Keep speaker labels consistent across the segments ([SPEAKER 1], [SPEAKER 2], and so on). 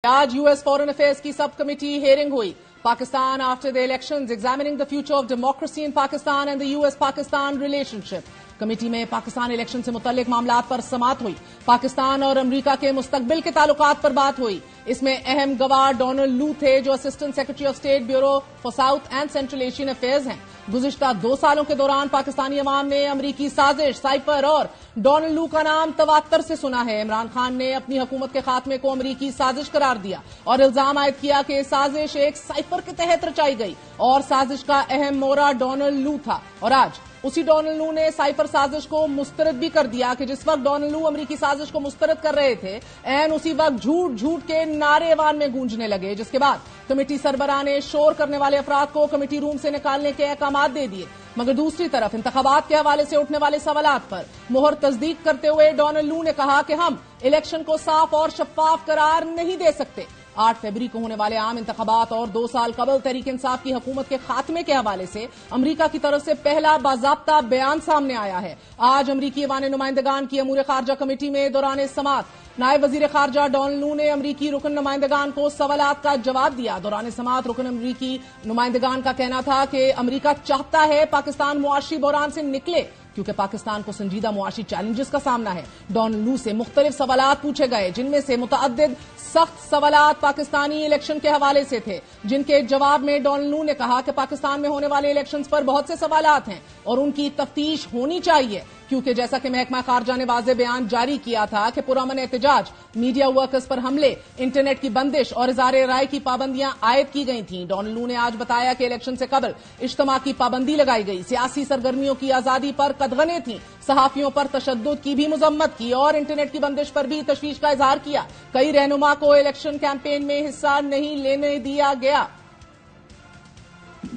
[SPEAKER 1] आज US foreign affairs की sub committee hearing हुई। Pakistan after the elections examining the future of democracy in Pakistan and the US Pakistan relationship. Committee में Pakistan election से मुतल्लिक मामलात पर समाअत हुई। पाकिस्तान और अमरीका के मुस्तकबिल के ताल्लुकात पर बात हुई। इसमें अहम गवाह डोनाल्ड लू थे, जो assistant secretary of state bureau for south and central Asian affairs हैं। गुज़िश्ता 2 सालों के दौरान पाकिस्तानी अवाम ने अमरीकी साजिश, साइफर और डोनाल्ड लू का नाम तवात्तर से सुना है। इमरान खान ने अपनी हुकूमत के खात्मे को अमरीकी साजिश करार दिया और इल्जाम आयद किया कि साजिश एक साइफर के तहत रचाई गई और साजिश का अहम मोहरा डोनाल्ड लू था। और आज उसी डोनाल्ड लू ने साइफर साजिश को मुस्तरद भी कर दिया कि जिस वक्त डोनाल्ड लू अमरीकी साजिश को मुस्तरद कर रहे थे, एन उसी वक्त झूठ झूठ के नारे अवान में गूंजने लगे, जिसके बाद कमेटी सरबराह ने शोर करने वाले अफराद को कमेटी रूम से निकालने के अहकामात दे दिए। मगर दूसरी तरफ इंतखाबात के हवाले से उठने वाले सवालात पर मुहर तस्दीक करते हुए डोनाल्ड लू ने कहा कि हम इलेक्शन को साफ और शफाफ करार नहीं दे सकते। 8 फरवरी को होने वाले आम इंतखाबात और 2 साल कबल तहरीक इंसाफ की हुकूमत के खात्मे के हवाले से अमरीका की तरफ से पहला बाज़ाब्ता बयान सामने आया है। आज अमरीकी ऐवान नुमाइंदगान की अमूर खारजा कमेटी में दौरान समाअत नायब वजीर खारजा डोनाल्ड लू ने अमरीकी रुकन नुमाइंदगान को सवालात का जवाब दिया। दौरान समाअत रुकन अमरीकी नुमाइंदगान का कहना था कि अमरीका चाहता है पाकिस्तान मुआशी बहरान से निकले, क्योंकि पाकिस्तान को संजीदा मुआशी चैलेंजेस का सामना है। डोनाल्ड लू से मुख्तलिफ सवालात पूछे गए, जिनमें से मुतअद्दिद सख्त सवालात पाकिस्तानी इलेक्शन के हवाले से थे, जिनके जवाब में डोनाल्ड लू ने कहा कि पाकिस्तान में होने वाले इलेक्शंस पर बहुत से सवालात हैं और उनकी तफ्तीश होनी चाहिए, क्योंकि जैसा कि महकमा खारजा ने वाज़ेह बयान जारी किया था कि पुरअमन एहतजाज, मीडिया वर्कर्स पर हमले, इंटरनेट की बंदिश और इज़हार राय की पाबंदियां आयद की गई थीं। डोनाल्ड लू ने आज बताया कि इलेक्शन से कबल इज्तिमा की पाबंदी लगाई गई, सियासी सरगर्मियों की आजादी पर कदगने थीं, सहाफियों पर तशद्दुद की भी मुजम्मत की और इंटरनेट की बंदिश पर भी तशवीश का इजहार किया। कई रहनुमा को इलेक्शन कैंपेन में हिस्सा नहीं लेने दिया गया।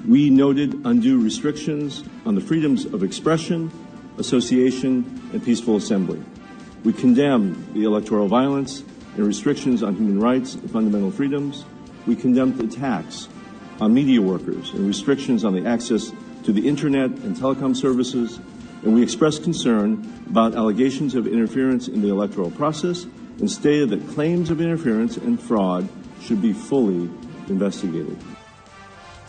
[SPEAKER 2] We noted undue restrictions on the freedoms of expression, association, and peaceful assembly. We condemned the electoral violence and restrictions on human rights and fundamental freedoms. We condemned attacks on media workers and restrictions on the access to the internet and telecom services. And we expressed concern about allegations of interference in the electoral process and stated that claims of interference and fraud should be fully investigated.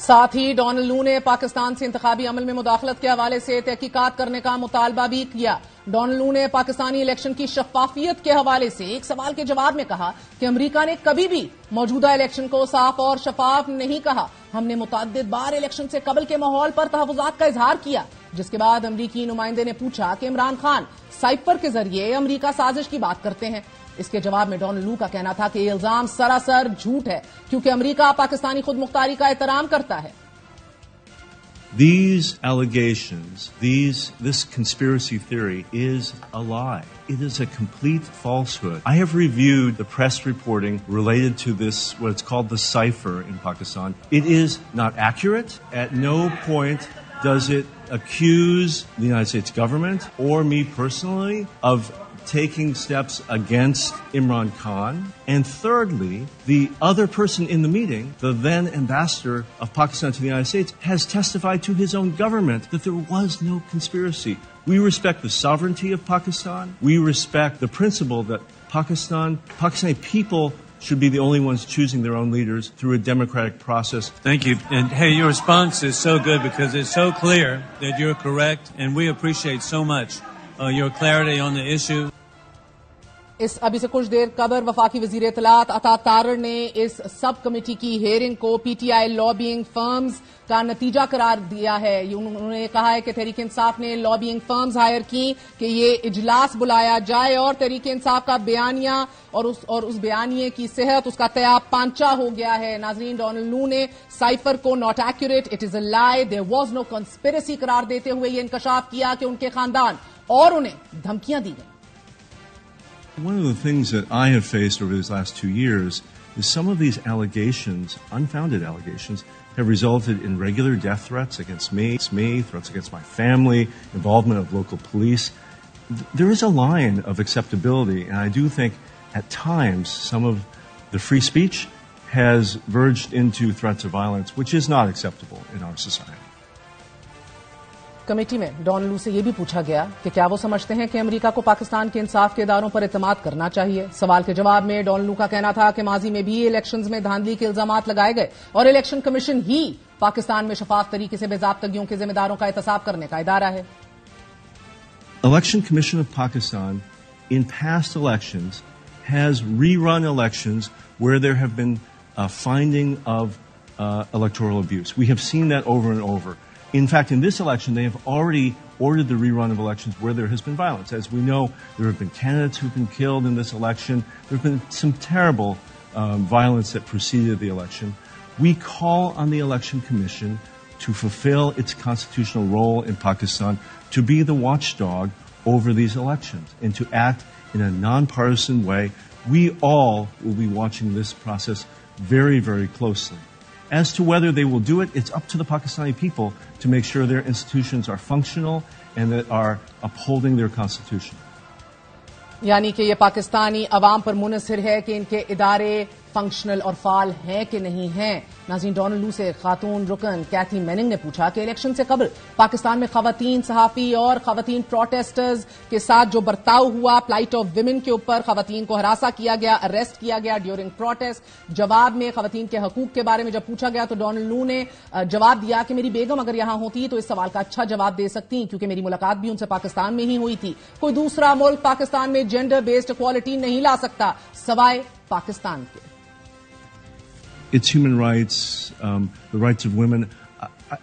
[SPEAKER 1] साथ ही Donald लू ने पाकिस्तान से इंतखाबी अमल में मुदाखलत के हवाले से तहकीकात करने का मुतालबा भी किया। डोनाल्ड लू ने पाकिस्तानी इलेक्शन की शफाफियत के हवाले से एक सवाल के जवाब में कहा कि अमरीका ने कभी भी मौजूदा इलेक्शन को साफ और शफाफ नहीं कहा। हमने मुतअद्दिद बार इलेक्शन से कबल के माहौल पर तहफ़्फ़ुज़ात का इजहार किया, जिसके बाद अमरीकी नुमाइंदे ने पूछा कि इमरान खान साइफर के जरिए अमरीका साजिश की बात करते हैं। इसके जवाब में डोनाल्ड लू का कहना था कि यह इल्जाम सरासर झूठ है, क्योंकि अमरीका पाकिस्तानी खुद मुख्तारी का एहतराम करता है।
[SPEAKER 3] These allegations, this conspiracy theory is a lie. It is a complete falsehood. I have reviewed the press reporting related to this, what's called the Cipher in Pakistan. It is not accurate. At no point does it accuse the United States government or me personally of taking steps against Imran Khan. And thirdly, the other person in the meeting, the then ambassador of Pakistan to the United States, has testified to his own government that there was no conspiracy. We respect the sovereignty of Pakistan. We respect the principle that Pakistani people should be the only ones choosing their own leaders through a democratic process.
[SPEAKER 4] Thank you. And hey, your response is so good because it's so clear that you're correct, and we appreciate so much your clarity on the issue.
[SPEAKER 1] इस अभी से कुछ देर cover वफाकी वजीर इत्तलात अता तारड़ ने इस sub committee की हेयरिंग को पीटीआई लॉबिंग फर्म्स का नतीजा करार दिया है। उन्होंने कहा है कि तहरीक इंसाफ ने लॉबिंग फर्म्स हायर की कि ये इजलास बुलाया जाए और तहरीक इंसाफ का बयानिया और उस बयानिए की सेहत, उसका तया पांचा हो गया है। नाजरीन, डोनाल्ड लू ने साइफर को not accurate, it is a lie, there was no conspiracy करार देते हुए ये इंकशाफ किया कि उनके खानदान और उन्हें धमकियां दी गई।
[SPEAKER 3] One of the things that I have faced over these last 2 years is some of these allegations, unfounded allegations, have resulted in regular death threats against me, threats against my family, involvement of local police. There is a line of acceptability, and I do think at times some of the free speech has verged into threats of violence, which is not acceptable in our society.
[SPEAKER 1] Committee में don Lu से यह भी पूछा गया कि क्या वो समझते हैं कि अमेरिका को पाकिस्तान के इंसाफ के इदारों पर एतमाद करना चाहिए। सवाल के जवाब में डॉन लू का कहना था कि माजी में भी इलेक्शंस में धांधली के इल्जामात लगाए गए और इलेक्शन कमीशन ही पाकिस्तान में शफाफ तरीके से बेजाब्तगियों के जिम्मेदारों का एहतसाब करने का इदारा है।
[SPEAKER 3] Election Commission of Pakistan in past elections has rerun elections where there have been finding of electoral abuse. We have seen that over and over. In fact, in this election, they have already ordered the rerun of elections where there has been violence. As we know, there have been candidates who have been killed in this election. There have been some terrible violence that preceded the election. We call on the Election Commission to fulfill its constitutional role in Pakistan, to be the watchdog over these elections, and to act in a nonpartisan way. We all will be watching this process very, very closely. As to whether they will do it, it's up to the Pakistani people to make sure their institutions are functional and that are upholding their constitution.
[SPEAKER 1] यानी कि ये पाकिस्तानी अवाम पर मुनहसर है कि इनके इदारे functional और फाल हैं कि नहीं हैं। नाज़रीन, डॉन लू से खातून रुकन कैथी मैनिंग ने पूछा कि इलेक्शन से कबल पाकिस्तान में खवातीन सहाफी और खवातीन प्रोटेस्टर्स के साथ जो बर्ताव हुआ, प्लाइट ऑफ विमेन के ऊपर खवातीन को हरासा किया गया, अरेस्ट किया गया ड्यूरिंग प्रोटेस्ट। जवाब में खवातीन के हकूक के बारे में जब पूछा गया तो डॉन लू ने जवाब दिया कि मेरी बेगम अगर यहां होती तो इस सवाल का अच्छा जवाब दे सकती, क्योंकि मेरी मुलाकात भी उनसे पाकिस्तान में ही हुई थी। कोई दूसरा मुल्क पाकिस्तान में जेंडर बेस्ड इक्वालिटी नहीं ला सकता सवाए पाकिस्तान के।
[SPEAKER 3] It's human rights, the rights of women.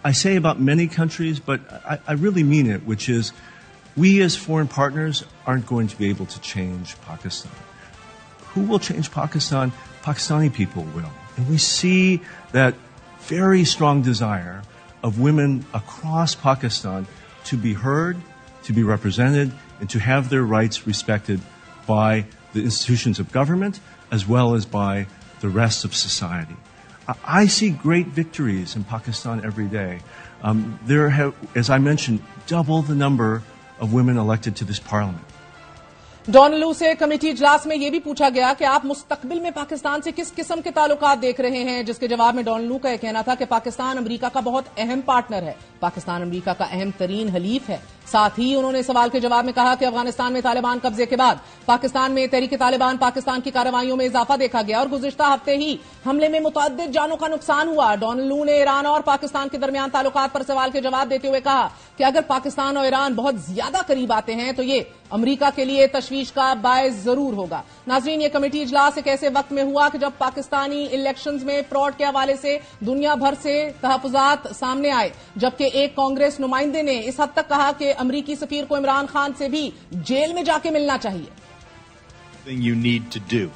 [SPEAKER 3] I say about many countries, but I really mean it, which is we as foreign partners aren't going to be able to change Pakistan. Who will change Pakistan? Pakistani people will. And we see that very strong desire of women across Pakistan to be heard, to be represented, and to have their rights respected by the institutions of government as well as by the rest of society. I see great victories in Pakistan every day. There have, as I mentioned, double the number of women elected to this parliament.
[SPEAKER 1] Don Lu से committee इजलास में यह भी पूछा गया कि आप मुस्तकबिल में पाकिस्तान से किस किस्म के ताल्लुकात देख रहे हैं, जिसके जवाब में डॉन लू का यह कहना था कि पाकिस्तान अमेरिका का बहुत अहम पार्टनर है, पाकिस्तान अमेरिका का अहम तरीन हलीफ है। साथ ही उन्होंने सवाल के जवाब में कहा कि अफगानिस्तान में तालिबान कब्जे के बाद पाकिस्तान में तहरीक तालिबान पाकिस्तान की कार्रवाइयों में इजाफा देखा गया और गुज़िश्ता हफ्ते ही हमले में मुतअद्दिद जानों का नुकसान हुआ। डॉन लू ने ईरान और पाकिस्तान के दरमियान ताल्लुकात पर सवाल के जवाब देते हुए कहा कि अगर पाकिस्तान और ईरान बहुत ज्यादा करीब आते हैं तो ये अमेरिका के लिए तशवीश का बायस जरूर होगा। नाजरीन, ये कमेटी इजलास एक ऐसे वक्त में हुआ कि जब पाकिस्तानी इलेक्शंस में फ्रॉड के हवाले से दुनिया भर से तहफुजात सामने आए, जबकि एक कांग्रेस नुमाइंदे ने इस हद तक कहा कि अमरीकी सफीर को इमरान खान से भी जेल में जाके मिलना चाहिए।
[SPEAKER 5] You need to do.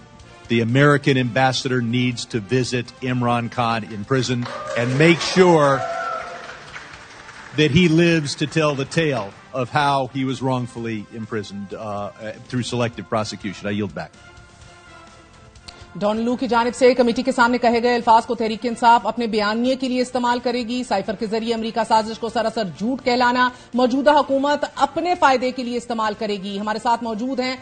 [SPEAKER 5] The American ambassador needs to visit Imran Khan in prison and make sure that he lives to tell the tale of how he was wrongfully imprisoned through selective prosecution. I yield back.
[SPEAKER 1] Don Lu की जानिब से committee के सामने कहे गए अल्फाज को तहरीक इंसाफ अपने बयानिए के लिए इस्तेमाल करेगी। साइफर के जरिए अमेरिका साजिश को सरासर झूठ कहलाना मौजूदा हुकूमत अपने फायदे के लिए इस्तेमाल करेगी। हमारे साथ मौजूद हैं